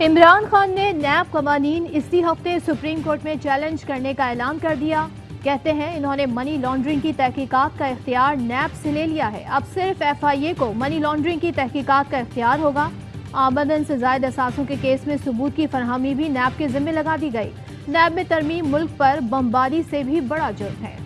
इमरान खान ने नैब कवानीन इसी हफ्ते सुप्रीम कोर्ट में चैलेंज करने का ऐलान कर दिया। कहते हैं इन्होंने मनी लॉन्ड्रिंग की तहकीकात का इख्तियार नैब से ले लिया है। अब सिर्फ FIA को मनी लॉन्ड्रिंग की तहकीकात का इख्तियार होगा। आमदन से ज़ायद असासों के केस में सबूत की फरहमी भी नैब के जिम्मे लगा दी गई। नैब में तरमीम मुल्क पर बमबारी से भी बड़ा जुर्म है।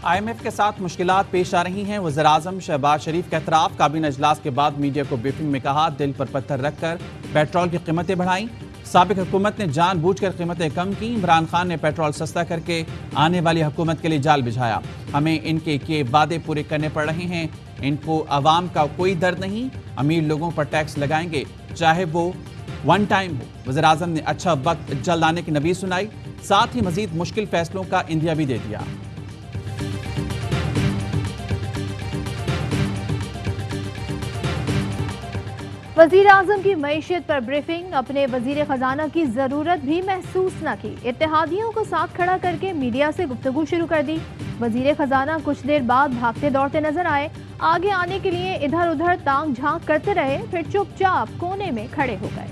IMF के साथ मुश्किलात पेश आ रही हैं। वज़ीर-ए-आज़म शहबाज शरीफ के एतराफ़ काबीना इजलास के बाद मीडिया को ब्रीफिंग में कहा, दिल पर पत्थर रखकर पेट्रोल की कीमतें बढ़ाई। साबिक हुकूमत ने जानबूझकर कीमतें कम की। इमरान खान ने पेट्रोल सस्ता करके आने वाली हुकूमत के लिए जाल बिछाया। हमें इनके किए वादे पूरे करने पड़ रहे हैं। इनको आवाम का कोई दर्द नहीं। अमीर लोगों पर टैक्स लगाएंगे, चाहे वो वन टाइम हो। वज़ीर-ए-आज़म ने अच्छा वक्त जल्द आने की नबीद सुनाई। साथ ही मजीद मुश्किल फैसलों का इंदिया भी दे दिया। वज़ीर आज़म की मईशत पर ब्रीफिंग। अपने वज़ीर ख़जाना की ज़रूरत भी महसूस न की। इत्तेहादियों को साथ खड़ा करके मीडिया से गुफ्तगू शुरू कर दी। वज़ीर ख़जाना कुछ देर बाद भागते दौड़ते नजर आए। आगे आने के लिए इधर उधर तांग झांक करते रहे, फिर चुपचाप कोने में खड़े हो गए।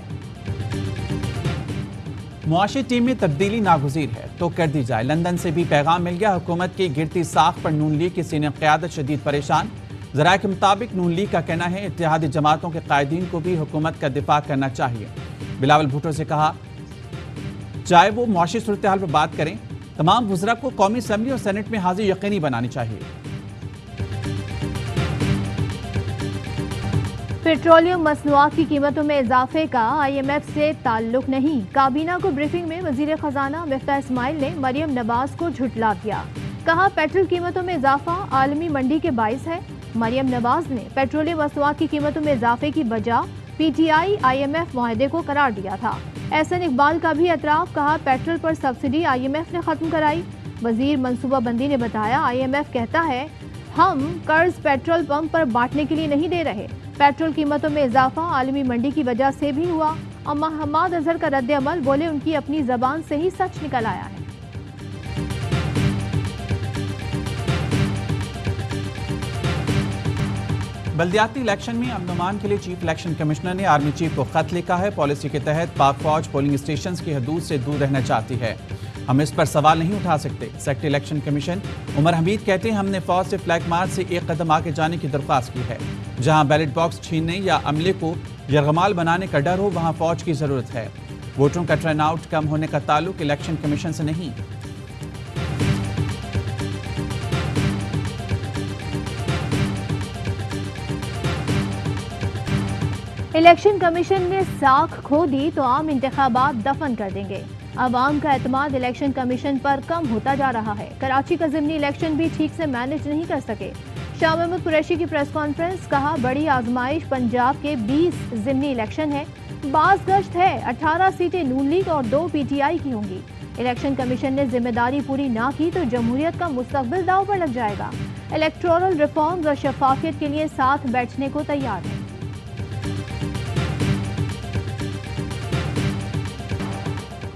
मुआशी टीम में तब्दीली नागुज़ीर है तो कर दी जाए। लंदन से भी पैगाम मिल गया। हुकूमत की गिरती साख पर नून लीग की सीनियर क़यादत शदीद परेशान। ज़राए के मुताबिक नून लीग का कहना है इत्तेहादी जमातों के कायदीन को भी हुकूमत का दिफा करना चाहिए। बिलावल भुट्टो से कहा, चाहे वो मुआशी सूरत हाल पर बात करें, तमाम वज़रा को कौमी असम्बली और सेनेट में हाजिर यकीनी बनानी चाहिए। पेट्रोलियम मसनूआत की कीमतों में इजाफे का IMF से ताल्लुक नहीं। काबीना को ब्रीफिंग में वज़ीर ख़जाना मिफ्ताह इस्माइल ने मरियम नवाज को झुठला दिया। कहा, पेट्रोल कीमतों में इजाफा आलमी मंडी के बाइस है। मरियम नवाज ने पेट्रोलियम मसनूआत की कीमतों में इजाफे की वजह PTI IMF मुआहदे को करार दिया था। एहसन इकबाल का भी एतराफ़। कहा, पेट्रोल पर सब्सिडी IMF ने ख़त्म कराई। वज़ीर मनसूबाबंदी ने बताया, IMF कहता है हम कर्ज पेट्रोल पंप पर बांटने के लिए नहीं दे रहे। पेट्रोल कीमतों में इजाफा आलमी मंडी की वजह से भी हुआ। अम्मा हमाद अजहर का रद्द अमल, बोले उनकी अपनी जबान से ही सच निकल आया है। बल्दियाती इलेक्शन में अमन के लिए चीफ इलेक्शन कमिश्नर ने आर्मी चीफ को खत लिखा है। पॉलिसी के तहत पाक फौज पोलिंग स्टेशन की हदूद से दूर रहना चाहती है। हम इस पर सवाल नहीं उठा सकते। Secretary election commission Umar Hamid कहते हैं, हमने फौज से फ्लैग मार्च से एक कदम आगे जाने की दरख्वास्त की है। जहां बैलेट बॉक्स छीनने या अमले को यरगमाल बनाने का डर हो, वहां फौज की जरूरत है। वोटरों का टर्न आउट कम होने का ताल्लुक इलेक्शन कमीशन से नहीं। इलेक्शन कमीशन ने साख खो दी तो आम इंतखाबात दफन कर देंगे। अवाम का एतमाद इलेक्शन कमीशन पर कम होता जा रहा है। कराची का ज़िमनी इलेक्शन भी ठीक से मैनेज नहीं कर सके। शाह महमूद कुरैशी की प्रेस कॉन्फ्रेंस। कहा, बड़ी आजमाइश पंजाब के 20 ज़िमनी इलेक्शन है। बास गश्त है, 18 सीटें नून लीग और 2 PTI की होंगी। इलेक्शन कमीशन ने जिम्मेदारी पूरी ना की तो जमहूरियत का मुस्तकबिल दाव पर लग जाएगा। इलेक्टोरल रिफॉर्म्स और शफाफियत के लिए साथ बैठने को तैयार है।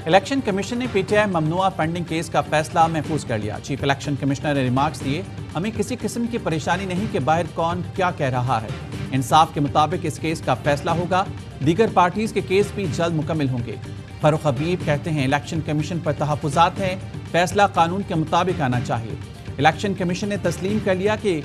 इलेक्शन कमीशन ने PTI ममनुआ फंडिंग केस का फैसला महफूज कर लिया। चीफ इलेक्शन कमिश्नर ने रिमार्क्स दिए, हमें किसी किस्म की परेशानी नहीं कि बाहर कौन क्या कह रहा है। इंसाफ के मुताबिक इस केस का फैसला होगा। दीगर पार्टीज के केस भी जल्द मुकम्मल होंगे। फारूक हबीब कहते हैं, इलेक्शन कमीशन पर तहफ़्फ़ुज़ात हैं, फैसला कानून के मुताबिक आना चाहिए। इलेक्शन कमीशन ने तस्लीम कर लिया कि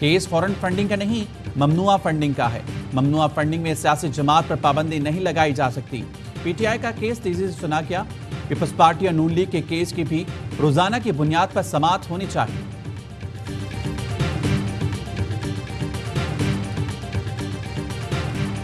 केस फॉरेन फंडिंग का नहीं, ममनुआ फंडिंग का है। ममनुआ फंडिंग में सियासी जमात पर पाबंदी नहीं लगाई जा सकती। PTI का केस तेजी से सुना गया। पीपल्स पार्टी और नून लीग के केस की भी रोजाना की बुनियाद पर समाअत होनी चाहिए।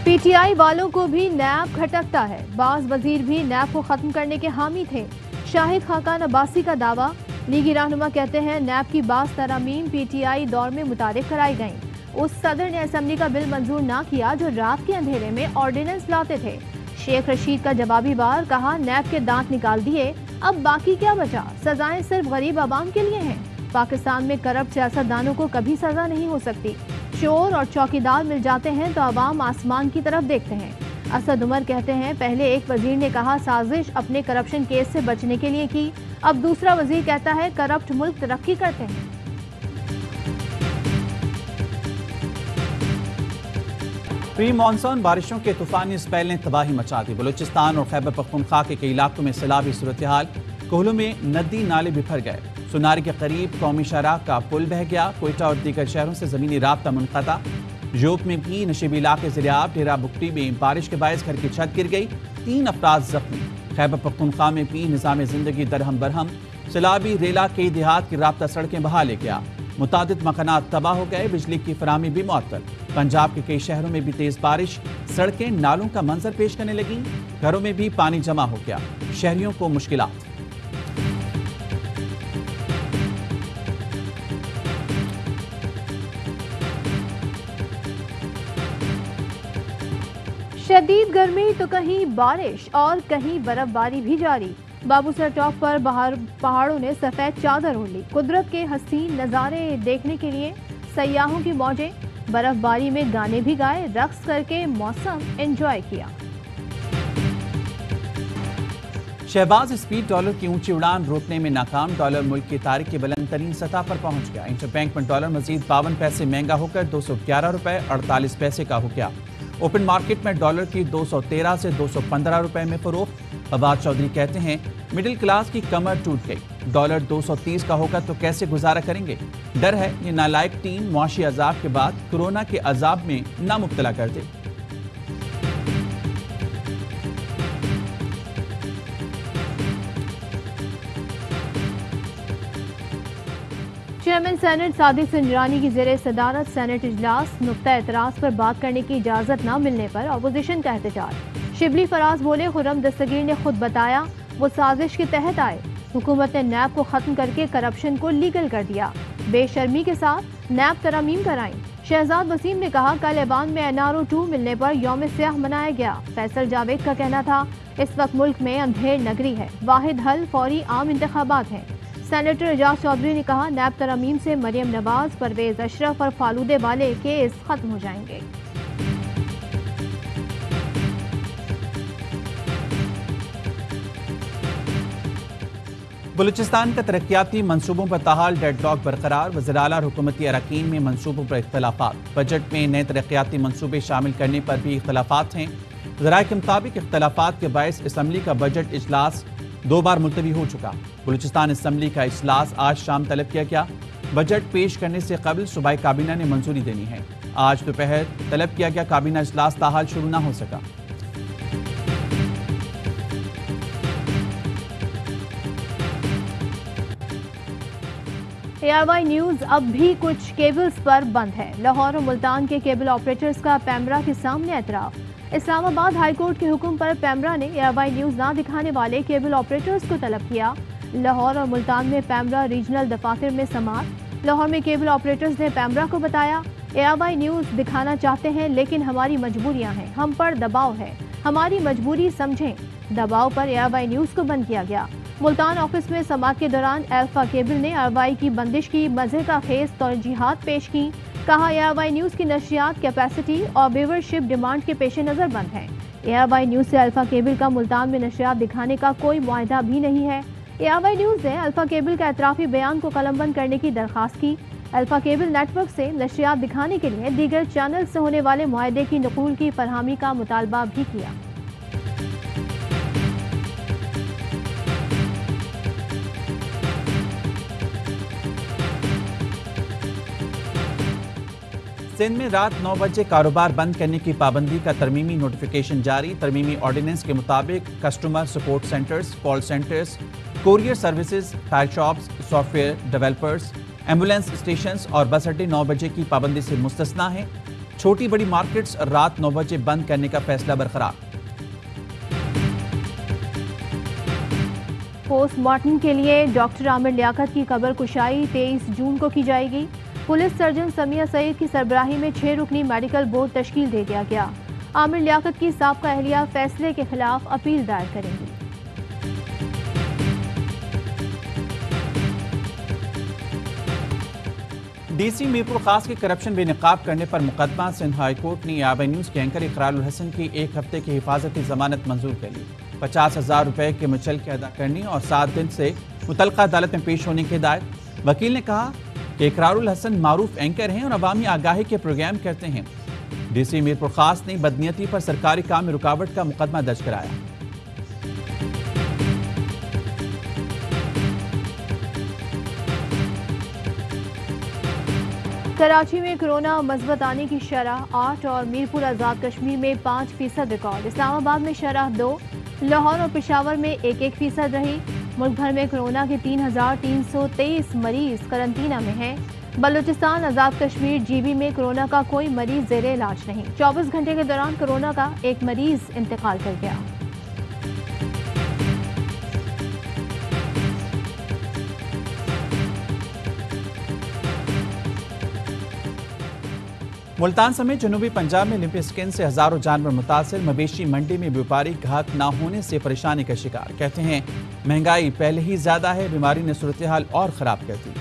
PTI वालों को भी नैब खटकता है। बाज वजीर भी नैब को खत्म करने के हामी थे। शाहिद खाकान अब्बासी का दावा। लीगी रहनुमा कहते हैं, नैब की बाज तरामीम PTI दौर में मुतारिफ कराई गईं। उस सदर ने असेंबली का बिल मंजूर ना किया जो रात के अंधेरे में ऑर्डिनेंस लाते थे। शेख रशीद का जवाबी वार। कहा, नैब के दांत निकाल दिए, अब बाकी क्या बचा। सजाएं सिर्फ गरीब आवाम के लिए हैं। पाकिस्तान में करप्ट सियासतदानों को कभी सजा नहीं हो सकती। चोर और चौकीदार मिल जाते हैं तो आवाम आसमान की तरफ देखते हैं। असद उमर कहते हैं, पहले एक वजीर ने कहा साजिश अपने करप्शन केस से बचने के लिए की, अब दूसरा वजीर कहता है करप्ट मुल्क तरक्की करते हैं। प्री मानसून बारिशों के तूफानी स्पेल ने तबाही मचा दी। बलूचिस्तान और खैबर पख्तूनख्वा के कई इलाकों में सैलाबी सूरत हाल। कोहलों में नदी नाले बिफर गए। सुनारी के करीब कौमी शाहराह का पुल बह गया। कोयटा और दीगर शहरों से जमीनी राब्ता मुनक़ता। जोक में भी नशीबी इलाके ज़रियाब डेरा बुकटी में बारिश के बायस घर की छत गिर गई। 3 अफराद जख्मी। खैबर पख्तूनख्वा में भी निज़ाम ज़िंदगी दरहम बरहम। सैलाबी रेला कई देहात की राब्ता सड़कें बहा ले गया। मुतादिद मकानात तबाह हो गए। बिजली की फराहमी भी मुअत्तल। पंजाब के कई शहरों में भी तेज बारिश। सड़कें नालों का मंजर पेश करने लगी। घरों में भी पानी जमा हो गया। शहरियों को मुश्किलात। शदीद गर्मी तो कहीं बारिश और कहीं बर्फबारी भी जारी। बाबूसर चौक पर पहाड़ों ने सफेद चादर ओढ़ ली। कुदरत के हसीन नज़ारे देखने के लिए सयाहों की मौजें। बर्फबारी में गाने भी गाए, रक्स करके मौसम एंजॉय किया। शहबाज स्पीड डॉलर की ऊंची उड़ान रोकने में नाकाम। डॉलर मुल्क की तारीख की बुलंद तरीन सतह पर पहुंच गया। इंटरबैंक में डॉलर मजीद 52 पैसे महंगा होकर 211 रुपए 48 पैसे का हो गया। ओपन मार्केट में डॉलर की 213 से 215 रुपए में फरोख्त। फवाद चौधरी कहते हैं मिडिल क्लास की कमर टूट गई। डॉलर 230 का होगा तो कैसे गुजारा करेंगे। डर है ये नालायक टीम मुआशी अजाब के बाद कोरोना के अजाब में ना मुब्तला कर दे। चेयरमैन सेनेट सादिक संजरानी की ज़ेरे सदारत सेनेट इजलास। नुक्ता एतराज़ पर बात करने की इजाज़त न मिलने पर अपोजिशन का एहतजाज। शिबली फराज बोले खुर्रम दस्तगीर ने खुद बताया वो साजिश के तहत आए। हुकूमत ने नैब को ख़त्म करके करप्शन को लीगल कर दिया। बेशर्मी के साथ नैब तरमीम कराई। शहजाद वसीम ने कहा कल ऐवान में NRO 2 मिलने पर यौम सियाह मनाया गया। फैसल जावेद का कहना था इस वक्त मुल्क में अंधेर नगरी है, वाहिद हल फौरी आम इंतखाबात हैं। सेनेटर एजाज चौधरी ने कहा नैब तरमीम से मरियम नवाज, परवेज अशरफ और फालूदे वाले केस खत्म हो जाएंगे। बलूचिस्तान का तरक्याती मंसूबों पर ताहाल डेडलॉक बरकरार। वज़ीर-ए-आला और हुकूमती अरकान में मंसूबों पर इख्तलाफात। बजट में नए तरक्याती मंसूबे शामिल करने पर भी इख्तलाफात हैं। ज़राए के मुताबिक इख्तलाफात के बायस असम्बली का बजट इजलास 2 बार मुलतवी हो चुका। बलूचिस्तान असम्बली का इजलास आज शाम तलब किया गया। बजट पेश करने से कबल सूबाई काबीना ने मंजूरी देनी है। आज दोपहर तलब किया गया काबीना इजलास ताहाल शुरू न हो सका। ARY न्यूज़ अब भी कुछ केबल्स पर बंद है। लाहौर और मुल्तान के केबल ऑपरेटर्स का पैमरा के सामने एतराफ़। इस्लामाबाद हाई कोर्ट के हुक्म पर पैमरा ने ARY न्यूज़ ना दिखाने वाले केबल ऑपरेटर्स को तलब किया। लाहौर और मुल्तान में पैमरा रीजनल दफातर में समात। लाहौर में केबल ऑपरेटर्स ने पैमरा को बताया ARY न्यूज़ दिखाना चाहते हैं लेकिन हमारी मजबूरियां हैं, हम पर दबाव है, हमारी मजबूरी समझें। दबाव पर ARY न्यूज़ को बंद किया गया। मुल्तान ऑफिस में समात के दौरान अल्फा केबल ने ARY की बंदिश की मज़े का खेज तरजीहात पेश की। कहा ARY न्यूज़ की नशरियात कैपेसिटी और व्यूवरशिप डिमांड के पेश नज़र बंद है। ARY न्यूज़ से अल्फा केबल का मुल्तान में नशरियात दिखाने का कोई मुआहदा भी नहीं है। ARY न्यूज़ ने अल्फा केबल का एतराफ़ी बयान को कलमबंद करने की दरख्वास्त की। अल्फा केबल नेटवर्क से नशरियात दिखाने के लिए दीगर चैनल से होने वाले मुआहदे की नकूल की फरहमी का मुतालबा भी किया। सिंध में रात 9 बजे कारोबार बंद करने की पाबंदी का तरमीमी नोटिफिकेशन जारी। तरमीमी ऑर्डिनेंस के मुताबिक customer support centres, call centres, courier services, tyre shops, software developers, ambulance stations और बस अड्डे 9 बजे की पाबंदी से मुस्तस्ना हैं। छोटी बड़ी मार्केट्स रात 9 बजे बंद करने का फैसला बरकरार। पोस्टमार्टम के लिए डॉक्टर आमिर लियाकत की कब्र कुशाई 23 जून को की जाएगी। पुलिस सर्जन समिया सईद की सरबराही में 6 रुकनी मेडिकल बोर्ड तश्कील दे दिया गया। आमिर लियाकत की साबका अहलिया फैसले के खिलाफ अपील दायर करेंगी। DC मीरपुर खास के करप्शन बेनकाब करने पर मुकदमा। सिंध हाई कोर्ट ने ARY न्यूज़ के एंकर इकरारुल हसन की 1 हफ्ते की हिफाजती जमानत मंजूर कर ली। 50,000 रुपए के मुचलके अदा करने और 7 दिन से मुतल्लिका अदालत में पेश होने की हिदायत। वकील ने कहा कि इकरारुल हसन मारूफ एंकर हैं और अवामी आगाही के प्रोग्राम करते हैं। डीसी मीरपुर खास ने बदनीयती पर सरकारी काम में रुकावट का मुकदमा दर्ज कराया। कराची में कोरोना मज़बत आने की शरह 8 और मीरपुर आज़ाद कश्मीर में 5% रिकॉर्ड। इस्लामाबाद में शरह 2, लाहौर और पेशावर में 1% रही। मुल्क भर में कोरोना के 3,323 मरीज करंतना में हैं। बलूचिस्तान, आज़ाद कश्मीर, जीबी में कोरोना का कोई मरीज ज़ेरे इलाज नहीं। 24 घंटे के दौरान कोरोना का एक मरीज इंतकाल कर गया। मुल्तान समेत जनूबी पंजाब में लिम्फ स्किन से हजारों जानवर मुतासिर। मवेशी मंडी में व्यापारी ग्राहक ना होने से परेशानी का शिकार। कहते हैं महंगाई पहले ही ज्यादा है, बीमारी ने सूरत हाल और खराब कर दी।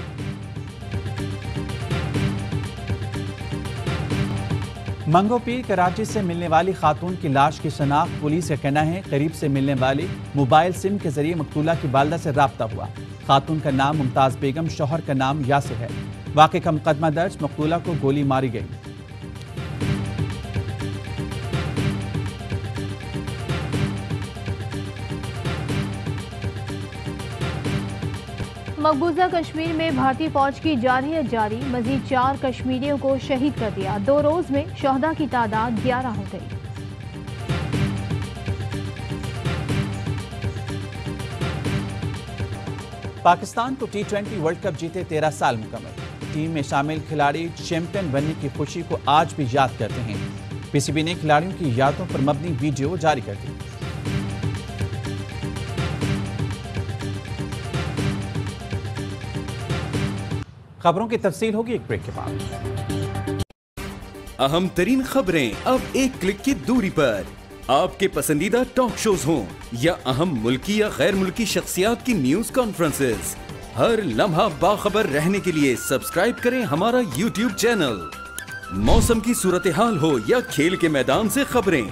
मंगो पीर कराची से मिलने वाली खातून की लाश की शनाख्त। पुलिस का कहना है करीब से मिलने वाली मोबाइल सिम के जरिए मकतूला की वालदा से राब्ता हुआ। खातून का नाम मुमताज बेगम, शौहर का नाम यासिर है। वाक़े का मुकदमा दर्ज, मकतूला को गोली मारी गई। मकबूजा कश्मीर में भारतीय फौज की जारहियत जारी। मजीद 4 कश्मीरियों को शहीद कर दिया। 2 रोज में शहदा की तादाद 11 हो गई। पाकिस्तान को T20 वर्ल्ड कप जीते 13 साल मुकम्मल। टीम में शामिल खिलाड़ी चैंपियन बनने की खुशी को आज भी याद करते हैं। पीसीबी ने खिलाड़ियों की यादों पर मबनी वीडियो जारी कर दी। खबरों की तफसील होगी एक ब्रेक के बाद। अहम तरीन खबरें अब एक क्लिक की दूरी पर। आपके पसंदीदा टॉक शोज हों या अहम मुल्की या गैर मुल्की शख्सियात की न्यूज कॉन्फ्रेंसेस, हर लम्हा बाखबर रहने के लिए सब्सक्राइब करें हमारा YouTube चैनल। मौसम की सूरत हाल हो या खेल के मैदान से खबरें,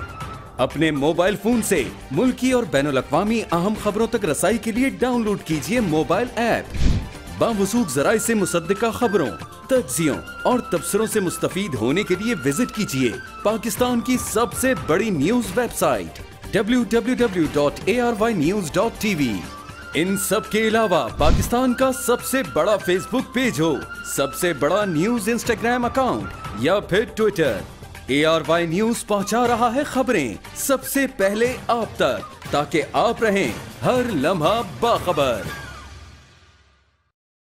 अपने मोबाइल फोन से मुल्की और बैनुल अक़वामी अहम खबरों तक रसाई के लिए डाउनलोड कीजिए मोबाइल ऐप। बावसूख ज़राए से मुसद्दिका खबरों, तज्ज़ियों और तबसरों से मुस्तफीद होने के लिए विजिट कीजिए पाकिस्तान की सबसे बड़ी न्यूज वेबसाइट www.arYnews.tv। इन सब के अलावा पाकिस्तान का सबसे बड़ा फेसबुक पेज हो, सबसे बड़ा न्यूज इंस्टाग्राम अकाउंट या फिर ट्विटर, ARY न्यूज पहुंचा रहा है खबरें सबसे पहले आप तक, ताकि आप रहें हर लम्हा बाखबर।